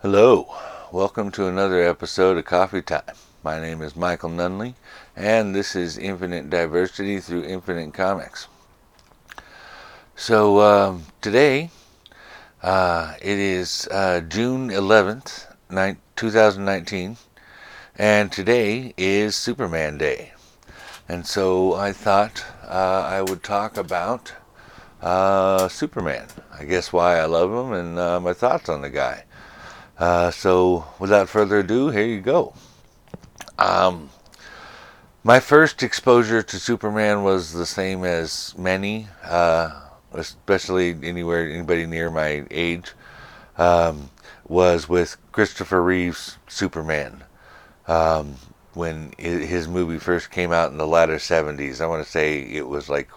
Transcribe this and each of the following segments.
Hello, welcome to another episode of Coffee Time. My name is Michael Nunneley, and this is Infinite Diversity through Infinite Comics. So today, it is June 11th, 2019, and today is Superman Day. And so I thought I would talk about Superman. I guess why I love him and my thoughts on the guy. So without further ado, here you go. Um, my first exposure to Superman was the same as many, especially anybody near my age, um, was with Christopher Reeve's Superman. Um, when his movie first came out in the latter 70s, I want to say it was like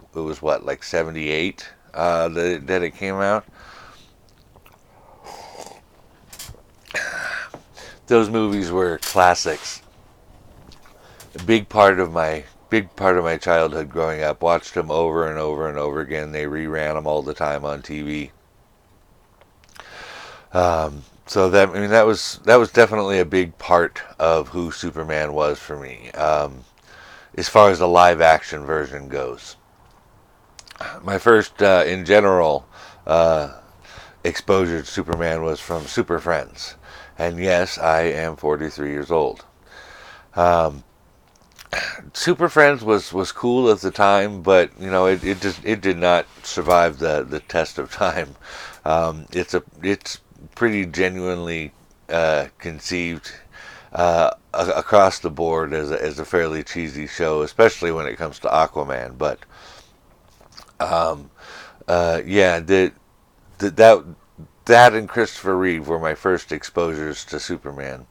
78 that it came out. Those movies were classics. A big part of my childhood growing up. Watched them over and over and over again. They reran them all the time on TV. So that was definitely a big part of who Superman was for me. As far as the live action version goes, my first in general exposure to Superman was from Super Friends, and yes, I am 43 years old. Um, Super Friends was cool at the time, but it did not survive the test of time. It's pretty genuinely conceived across the board as a fairly cheesy show, especially when it comes to Aquaman. But um, yeah, that that and Christopher Reeve were my first exposures to Superman.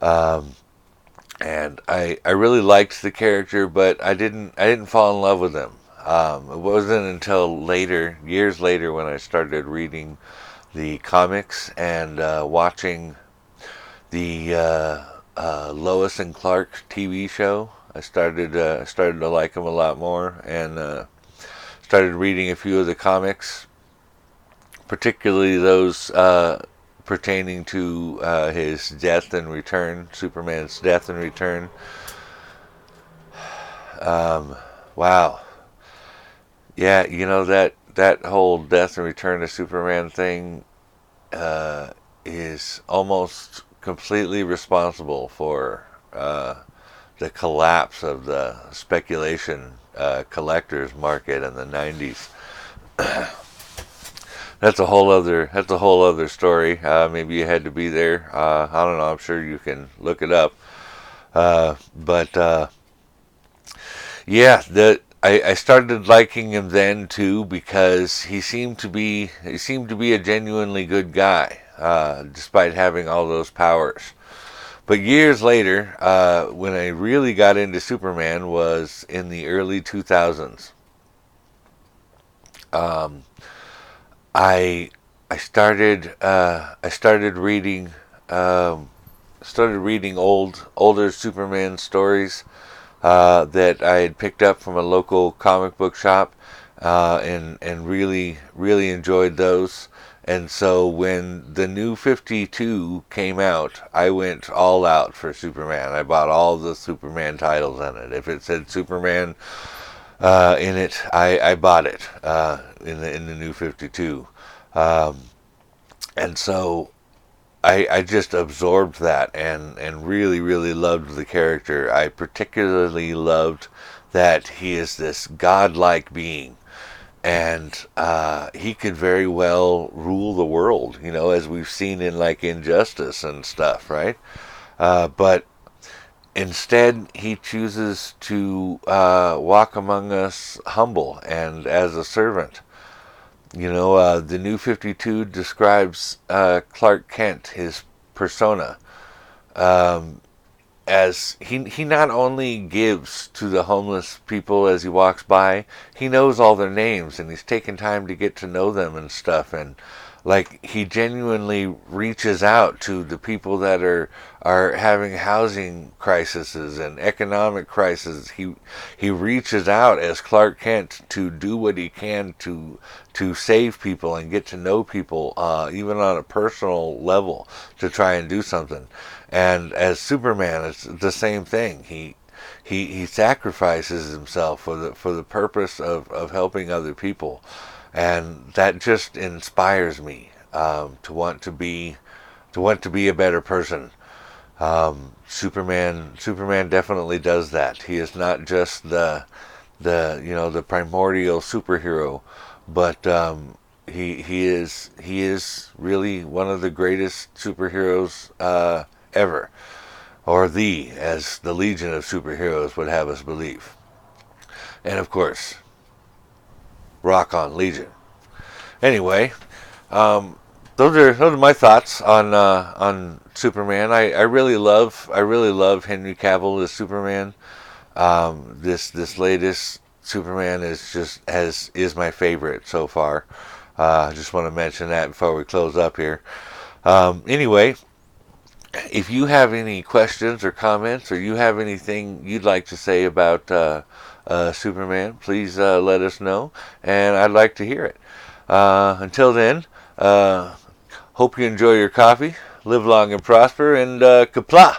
Um, and I really liked the character, but I didn't fall in love with him. It wasn't until later, years later, when I started reading the comics and watching the Lois and Clark TV show. I started to like him a lot more, and started reading a few of the comics, particularly those pertaining to his death and return, Superman's death and return. Um, wow, yeah, that whole death and return of Superman thing uh, is almost completely responsible for the collapse of the speculation collectors market in the 90s. That's a whole other story. Maybe you had to be there. I don't know. I'm sure you can look it up. But yeah, I started liking him then too because he seemed to be a genuinely good guy, despite having all those powers. But years later, when I really got into Superman was in the early 2000s. Um, I I started reading um, older Superman stories that I had picked up from a local comic book shop, and really enjoyed those. And so when the new 52 came out, I went all out for Superman. I bought all the Superman titles in it. If it said Superman in it, I bought it in the new 52. Um, and so I just absorbed that and really loved the character. I particularly loved that he is this godlike being, and he could very well rule the world, as we've seen in like Injustice and stuff, right? But instead, he chooses to walk among us humble and as a servant. The New 52 describes Clark Kent, his persona, um, as he not only gives to the homeless people as he walks by, he knows all their names and he's taken time to get to know them and stuff. And Like, he genuinely reaches out to the people that are having housing crises and economic crises. He reaches out as Clark Kent to do what he can to save people and get to know people, even on a personal level, to try and do something. And as Superman, it's the same thing. He sacrifices himself for the purpose of helping other people, and that just inspires me, to want to be a better person. Superman definitely does that. He is not just the primordial superhero, but he is really one of the greatest superheroes ever, or as the Legion of Superheroes would have us believe. And of course, rock on, Legion. Anyway, um, those are my thoughts on Superman. I really love Henry Cavill as Superman. This latest Superman is my favorite so far. I just want to mention that before we close up here. Anyway, if you have any questions or comments, or you have anything you'd like to say about Superman, please let us know, and I'd like to hear it. Until then, hope you enjoy your coffee, live long and prosper, and kapla!